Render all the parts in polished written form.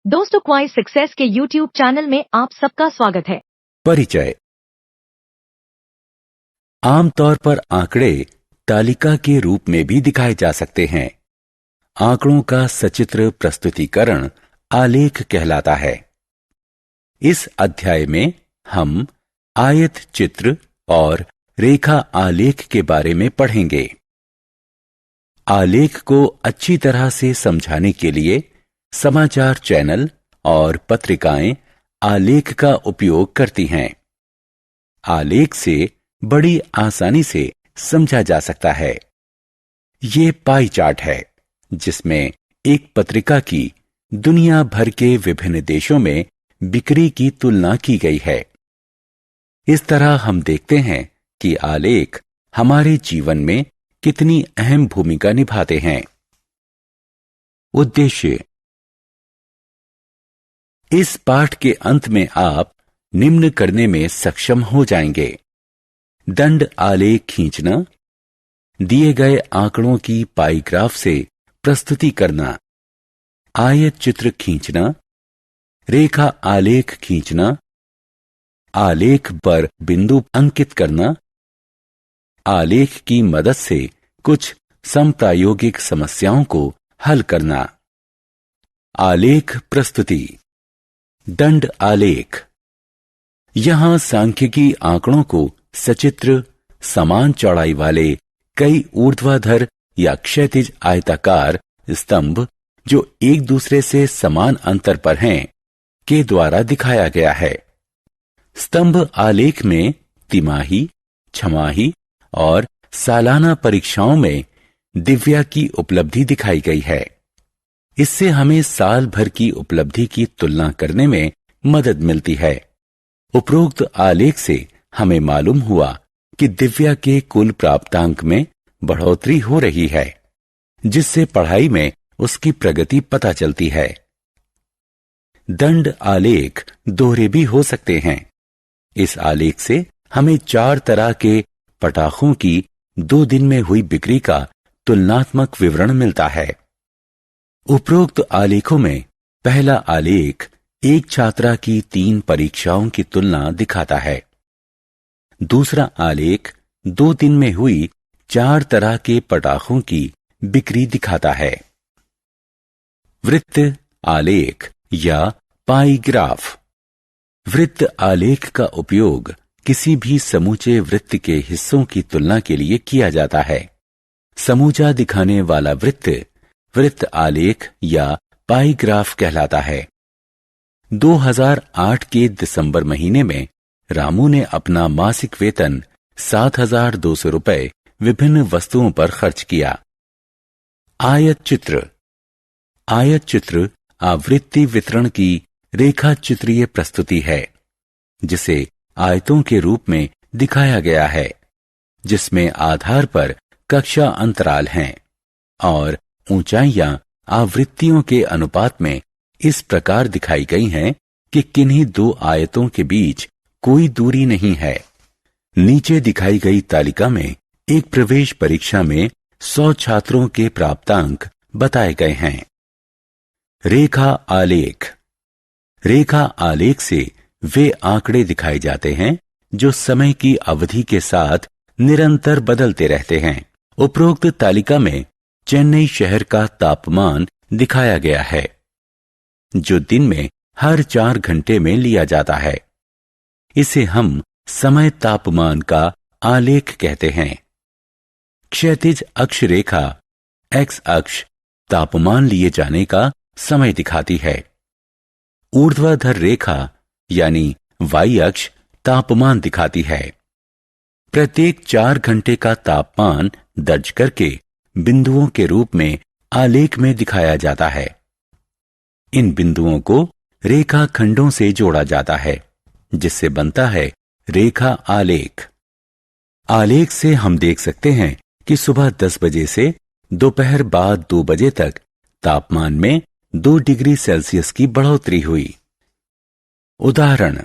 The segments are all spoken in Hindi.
दोस्तों, क्वाइस सक्सेस के YouTube चैनल में आप सबका स्वागत है। परिचय। आमतौर पर आंकड़े तालिका के रूप में भी दिखाए जा सकते हैं। आंकड़ों का सचित्र प्रस्तुतिकरण आलेख कहलाता है। इस अध्याय में हम आयत चित्र और रेखा आलेख के बारे में पढ़ेंगे। आलेख को अच्छी तरह से समझाने के लिए समाचार चैनल और पत्रिकाएं आलेख का उपयोग करती हैं। आलेख से बड़ी आसानी से समझा जा सकता है। ये पाई चार्ट है जिसमें एक पत्रिका की दुनिया भर के विभिन्न देशों में बिक्री की तुलना की गई है। इस तरह हम देखते हैं कि आलेख हमारे जीवन में कितनी अहम भूमिका निभाते हैं। उद्देश्य। इस पाठ के अंत में आप निम्न करने में सक्षम हो जाएंगे: दंड आलेख खींचना, दिए गए आंकड़ों की पाई ग्राफ से प्रस्तुति करना, आयत चित्र खींचना, रेखा आलेख खींचना, आलेख पर बिंदु अंकित करना, आलेख की मदद से कुछ समप्रायोगिक समस्याओं को हल करना। आलेख प्रस्तुति। दंड आलेख। यहां सांख्यिकी आंकड़ों को सचित्र, समान चौड़ाई वाले कई ऊर्ध्वाधर या क्षैतिज आयताकार स्तंभ जो एक दूसरे से समान अंतर पर हैं के द्वारा दिखाया गया है। स्तंभ आलेख में तिमाही, छमाही और सालाना परीक्षाओं में दिव्या की उपलब्धि दिखाई गई है। इससे हमें साल भर की उपलब्धि की तुलना करने में मदद मिलती है। उपरोक्त आलेख से हमें मालूम हुआ कि दिव्या के कुल प्राप्तांक में बढ़ोतरी हो रही है, जिससे पढ़ाई में उसकी प्रगति पता चलती है। दंड आलेख दोहरे भी हो सकते हैं। इस आलेख से हमें 4 तरह के पटाखों की 2 दिन में हुई बिक्री का तुलनात्मक विवरण मिलता है। उपरोक्त आलेखों में पहला आलेख एक छात्रा की 3 परीक्षाओं की तुलना दिखाता है। दूसरा आलेख 2 दिन में हुई 4 तरह के पटाखों की बिक्री दिखाता है। वृत्त आलेख या पाई ग्राफ। वृत्त आलेख का उपयोग किसी भी समूचे वृत्त के हिस्सों की तुलना के लिए किया जाता है। समूचा दिखाने वाला वृत्त आलेख या पाई ग्राफ कहलाता है। 2008 के दिसंबर महीने में रामू ने अपना मासिक वेतन 7,200 रुपए विभिन्न वस्तुओं पर खर्च किया। आयत चित्र। आयत चित्र आवृत्ति वितरण की रेखा चित्रीय प्रस्तुति है, जिसे आयतों के रूप में दिखाया गया है, जिसमें आधार पर कक्षा अंतराल हैं और ऊंचाइयां आवृत्तियों के अनुपात में इस प्रकार दिखाई गई हैं कि किन्हीं 2 आयतों के बीच कोई दूरी नहीं है। नीचे दिखाई गई तालिका में एक प्रवेश परीक्षा में 100 छात्रों के प्राप्तांक बताए गए हैं। रेखा आलेख। रेखा आलेख से वे आंकड़े दिखाए जाते हैं जो समय की अवधि के साथ निरंतर बदलते रहते हैं। उपरोक्त तालिका में चेन्नई शहर का तापमान दिखाया गया है, जो दिन में हर 4 घंटे में लिया जाता है। इसे हम समय तापमान का आलेख कहते हैं। क्षैतिज अक्ष रेखा एक्स अक्ष तापमान लिए जाने का समय दिखाती है। ऊर्ध्वाधर रेखा यानी वाई अक्ष तापमान दिखाती है। प्रत्येक 4 घंटे का तापमान दर्ज करके बिंदुओं के रूप में आलेख में दिखाया जाता है। इन बिंदुओं को रेखा खंडों से जोड़ा जाता है, जिससे बनता है रेखा आलेख। आलेख से हम देख सकते हैं कि सुबह 10 बजे से दोपहर बाद 2 बजे तक तापमान में 2 डिग्री सेल्सियस की बढ़ोतरी हुई। उदाहरण: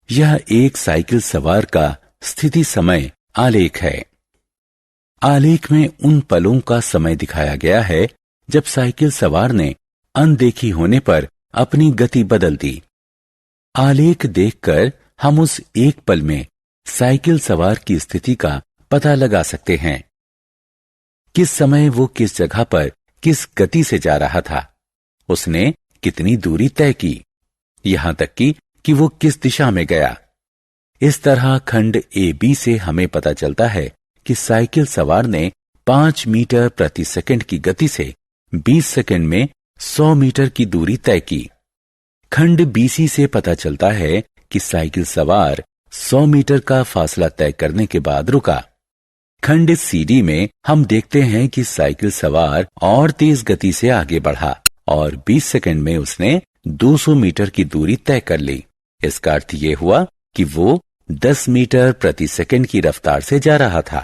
यह एक साइकिल सवार का स्थिति समय आलेख है। आलेख में उन पलों का समय दिखाया गया है जब साइकिल सवार ने अनदेखी होने पर अपनी गति बदल दी। आलेख देखकर हम उस एक पल में साइकिल सवार की स्थिति का पता लगा सकते हैं। किस समय वो किस जगह पर किस गति से जा रहा था, उसने कितनी दूरी तय की, यहां तक कि वो किस दिशा में गया। इस तरह खंड ए बी से हमें पता चलता है कि साइकिल सवार ने 5 मीटर प्रति सेकंड की गति से 20 सेकंड में 100 मीटर की दूरी तय की। खंड बीसी से पता चलता है कि साइकिल सवार 100 मीटर का फासला तय करने के बाद रुका। खंड सीडी में हम देखते हैं कि साइकिल सवार और तेज गति से आगे बढ़ा और 20 सेकंड में उसने 200 मीटर की दूरी तय कर ली। इसका अर्थ यह हुआ कि वो 10 मीटर प्रति सेकंड की रफ्तार से जा रहा था।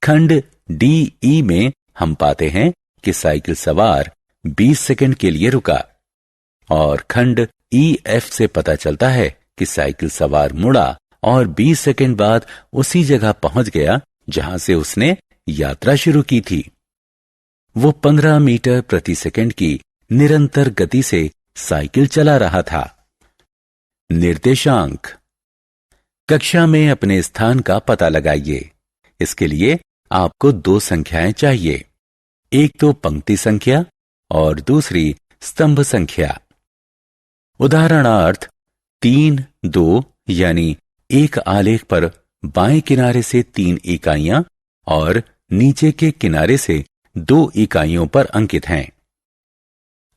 खंड डी ई में हम पाते हैं कि साइकिल सवार 20 सेकंड के लिए रुका और खंड ई एफ से पता चलता है कि साइकिल सवार मुड़ा और 20 सेकंड बाद उसी जगह पहुंच गया जहां से उसने यात्रा शुरू की थी। वो 15 मीटर प्रति सेकंड की निरंतर गति से साइकिल चला रहा था। निर्देशांक। कक्षा में अपने स्थान का पता लगाइए। इसके लिए आपको 2 संख्याएं चाहिए, एक तो पंक्ति संख्या और दूसरी स्तंभ संख्या। उदाहरणार्थ 3, 2 यानी एक आलेख पर बाएं किनारे से 3 इकाइयां और नीचे के किनारे से 2 इकाइयों पर अंकित हैं।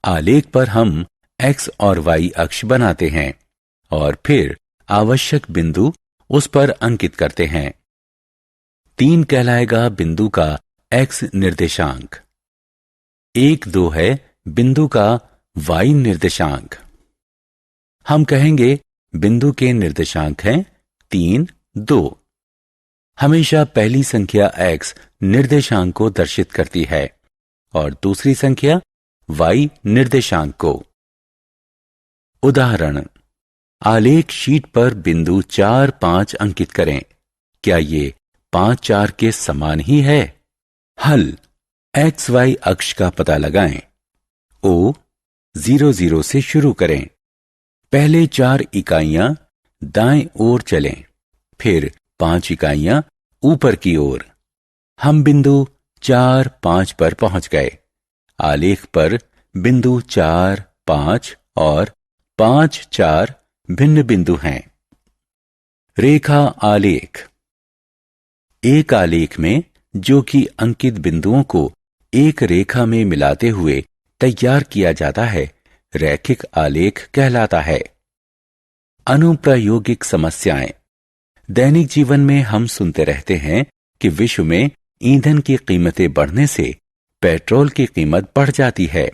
आलेख पर हम x और y अक्ष बनाते हैं और फिर आवश्यक बिंदु उस पर अंकित करते हैं। 3 कहलाएगा बिंदु का x निर्देशांक, 1, 2 है बिंदु का y निर्देशांक। हम कहेंगे बिंदु के निर्देशांक हैं 3, 2। हमेशा पहली संख्या x निर्देशांक को दर्शित करती है और दूसरी संख्या y निर्देशांक को। उदाहरण, आलेख शीट पर बिंदु 4, 5 अंकित करें। क्या ये 5, 4 के समान ही है? हल, एक्स वाई अक्ष का पता लगाएं। O 0, 0 से शुरू करें। पहले 4 इकाइयां दाएं ओर चलें, फिर 5 इकाइयां ऊपर की ओर। हम बिंदु 4, 5 पर पहुंच गए। आलेख पर बिंदु 4, 5 और 5, 4 भिन्न बिंदु हैं। रेखा आलेख। एक आलेख में जो कि अंकित बिंदुओं को एक रेखा में मिलाते हुए तैयार किया जाता है, रैखिक आलेख कहलाता है। अनुप्रायोगिक समस्याएं। दैनिक जीवन में हम सुनते रहते हैं कि विश्व में ईंधन की कीमतें बढ़ने से पेट्रोल की कीमत बढ़ जाती है।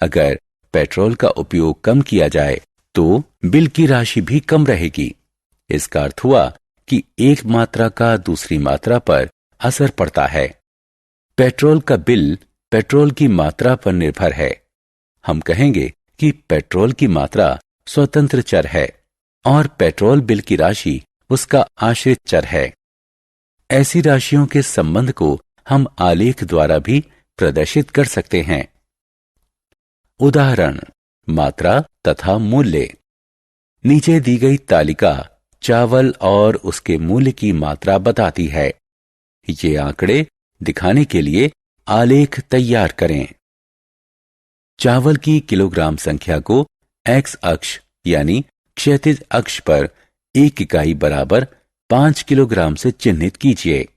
अगर पेट्रोल का उपयोग कम किया जाए तो बिल की राशि भी कम रहेगी। इसका अर्थ हुआ कि एक मात्रा का दूसरी मात्रा पर असर पड़ता है। पेट्रोल का बिल पेट्रोल की मात्रा पर निर्भर है। हम कहेंगे कि पेट्रोल की मात्रा स्वतंत्र चर है और पेट्रोल बिल की राशि उसका आश्रित चर है। ऐसी राशियों के संबंध को हम आलेख द्वारा भी प्रदर्शित कर सकते हैं। उदाहरण, मात्रा तथा मूल्य। नीचे दी गई तालिका चावल और उसके मूल्य की मात्रा बताती है। ये आंकड़े दिखाने के लिए आलेख तैयार करें। चावल की किलोग्राम संख्या को एक्स अक्ष यानी क्षैतिज अक्ष पर 1 इकाई बराबर 5 किलोग्राम से चिन्हित कीजिए।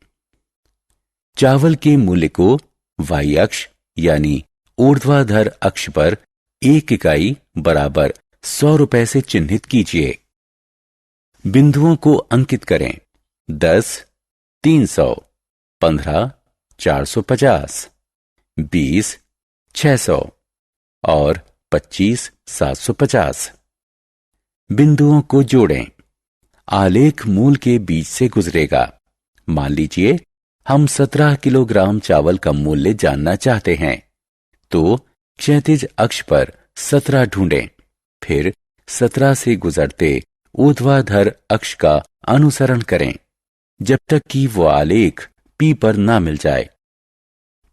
चावल के मूल्य को वाई अक्ष यानी ऊर्ध्वाधर अक्ष पर 1 इकाई बराबर 100 रुपए से चिन्हित कीजिए। बिंदुओं को अंकित करें। 10, 300, 15, 450, 20, 600 और 25, 750। बिंदुओं को जोड़ें। आलेख मूल के बीच से गुजरेगा। मान लीजिए हम 17 किलोग्राम चावल का मूल्य जानना चाहते हैं, तो क्षैतिज अक्ष पर 17 ढूंढें, फिर 17 से गुजरते ऊर्ध्वाधर अक्ष का अनुसरण करें जब तक कि वो आलेख P पर ना मिल जाए।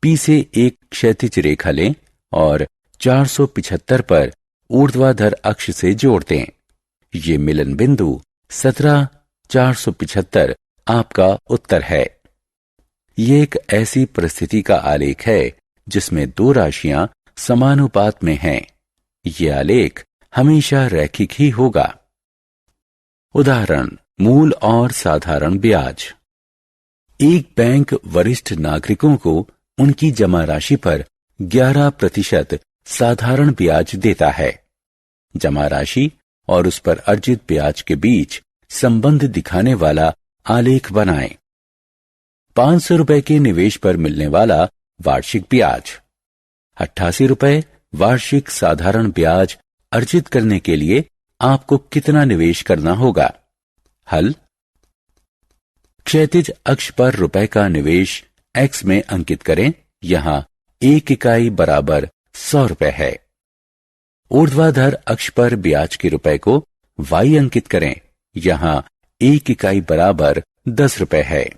P से एक क्षैतिज रेखा लें और 475 पर ऊर्ध्वाधर अक्ष से जोड़ दें। ये मिलन बिंदु 17,475 आपका उत्तर है। ये एक ऐसी परिस्थिति का आलेख है जिसमें दो राशियां समानुपात में हैं। ये आलेख हमेशा रैखिक ही होगा। उदाहरण, मूल और साधारण ब्याज। एक बैंक वरिष्ठ नागरिकों को उनकी जमा राशि पर 11% साधारण ब्याज देता है। जमा राशि और उस पर अर्जित ब्याज के बीच संबंध दिखाने वाला आलेख बनाएं। 500 रुपए के निवेश पर मिलने वाला वार्षिक ब्याज। 88 रुपए वार्षिक साधारण ब्याज अर्जित करने के लिए आपको कितना निवेश करना होगा? हल। क्षैतिज अक्ष पर रुपए का निवेश x में अंकित करें। यहां 1 इकाई बराबर 100 रुपए है। ऊर्ध्वाधर अक्ष पर ब्याज के रुपए को y अंकित करें। यहां 1 इकाई बराबर 10 रुपए है।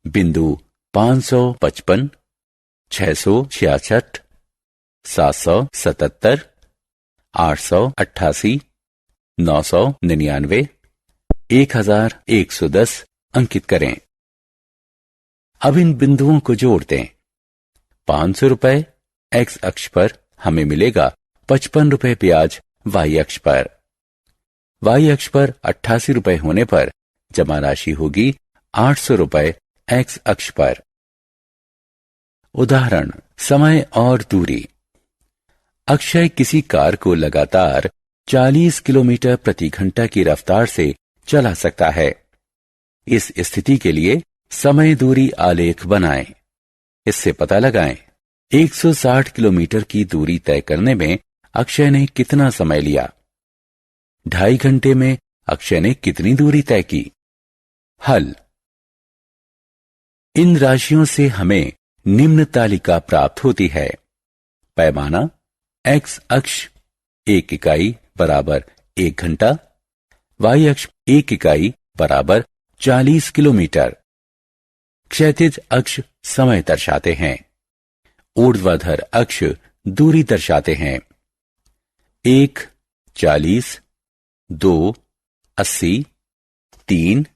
बिंदु 555, 666, 777, 888, 999, 1110 अंकित करें। अब इन बिंदुओं को जोड़ दें। 500 रुपए x अक्ष पर हमें मिलेगा 55 रुपए ब्याज y अक्ष पर। y अक्ष पर 88 रुपए होने पर जमा राशि होगी 800 रुपए x अक्ष पर। उदाहरण, समय और दूरी। अक्षय किसी कार को लगातार 40 किलोमीटर प्रति घंटा की रफ्तार से चला सकता है। इस स्थिति के लिए समय दूरी आलेख बनाएं। इससे पता लगाएं 160 किलोमीटर की दूरी तय करने में अक्षय ने कितना समय लिया। 2.5 घंटे में अक्षय ने कितनी दूरी तय की। हल। इन राशियों से हमें निम्न तालिका प्राप्त होती है। पैमाना x अक्ष 1 इकाई बराबर 1 घंटा, y अक्ष 1 इकाई बराबर 40 किलोमीटर। क्षैतिज अक्ष समय दर्शाते हैं। ऊर्ध्वाधर अक्ष दूरी दर्शाते हैं। 1 40, 2 80, 3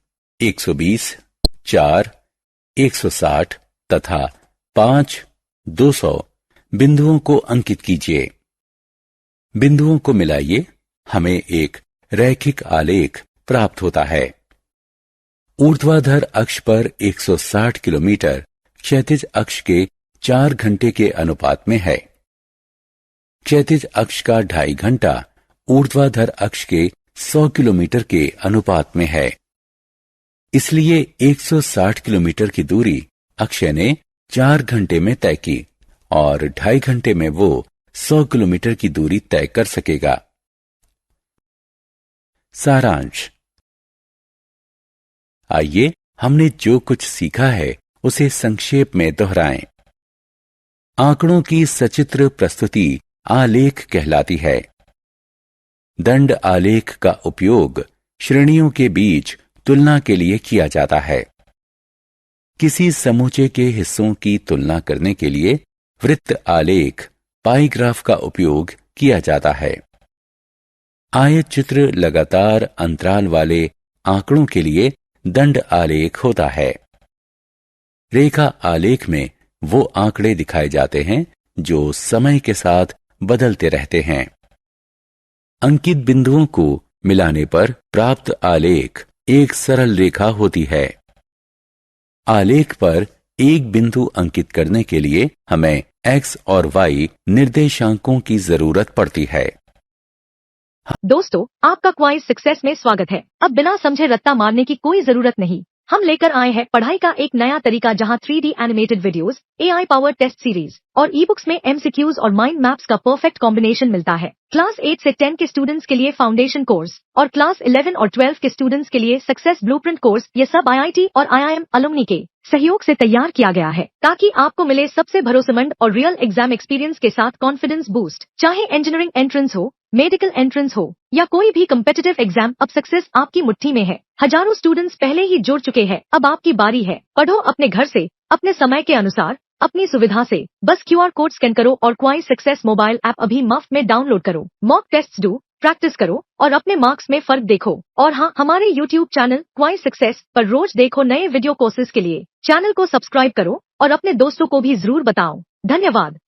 120, 4 160 तथा 5 200 बिंदुओं को अंकित कीजिए। बिंदुओं को मिलाइए, हमें एक रैखिक आलेख प्राप्त होता है। ऊर्ध्वाधर अक्ष पर 160 किलोमीटर क्षैतिज अक्ष के 4 घंटे के अनुपात में है। क्षैतिज अक्ष का 2.5 घंटा ऊर्ध्वाधर अक्ष के 100 किलोमीटर के अनुपात में है। इसलिए 160 किलोमीटर की दूरी अक्षय ने 4 घंटे में तय की और 2.5 घंटे में वो 100 किलोमीटर की दूरी तय कर सकेगा। सारांश। आइए हमने जो कुछ सीखा है उसे संक्षेप में दोहराएं। आंकड़ों की सचित्र प्रस्तुति आलेख कहलाती है। दंड आलेख का उपयोग श्रेणियों के बीच तुलना के लिए किया जाता है। किसी समूचे के हिस्सों की तुलना करने के लिए वृत्त आलेख पाई ग्राफ का उपयोग किया जाता है। आयत चित्र लगातार अंतराल वाले आंकड़ों के लिए दंड आलेख होता है। रेखा आलेख में वो आंकड़े दिखाए जाते हैं जो समय के साथ बदलते रहते हैं। अंकित बिंदुओं को मिलाने पर प्राप्त आलेख एक सरल रेखा होती है। आलेख पर एक बिंदु अंकित करने के लिए हमें x और y निर्देशांकों की जरूरत पड़ती है। दोस्तों, आपका क्वाइज सक्सेस में स्वागत है। अब बिना समझे रट्टा मारने की कोई जरूरत नहीं। हम लेकर आए हैं पढ़ाई का एक नया तरीका जहां 3D animated videos, AI powered test series और ई बुक्स में MCQs और माइंड मैप्स का परफेक्ट कॉम्बिनेशन मिलता है। क्लास 8 से 10 के स्टूडेंट्स के लिए फाउंडेशन कोर्स और क्लास 11 और 12 के स्टूडेंट्स के लिए सक्सेस ब्लूप्रिंट कोर्स, ये सब IIT और IIM अलुमनी के सहयोग से तैयार किया गया है ताकि आपको मिले सबसे भरोसेमंद और रियल एग्जाम एक्सपीरियंस के साथ कॉन्फिडेंस बूस्ट। चाहे इंजीनियरिंग एंट्रेंस हो, मेडिकल एंट्रेंस हो या कोई भी कम्पिटिटिव एग्जाम, अब सक्सेस आपकी मुट्ठी में है। हजारों स्टूडेंट्स पहले ही जुड़ चुके हैं, अब आपकी बारी है। पढ़ो अपने घर से, अपने समय के अनुसार अपनी सुविधा से बस क्यूआर कोड स्कैन करो और क्वाइस सक्सेस मोबाइल ऐप अभी मुफ्त में डाउनलोड करो। मॉक टेस्ट्स दो, प्रैक्टिस करो और अपने मार्क्स में फर्क देखो। और हाँ, हमारे YouTube चैनल क्वाइस सक्सेस पर रोज देखो नए वीडियो कोर्सेज के लिए चैनल को सब्सक्राइब करो और अपने दोस्तों को भी जरूर बताओ। धन्यवाद।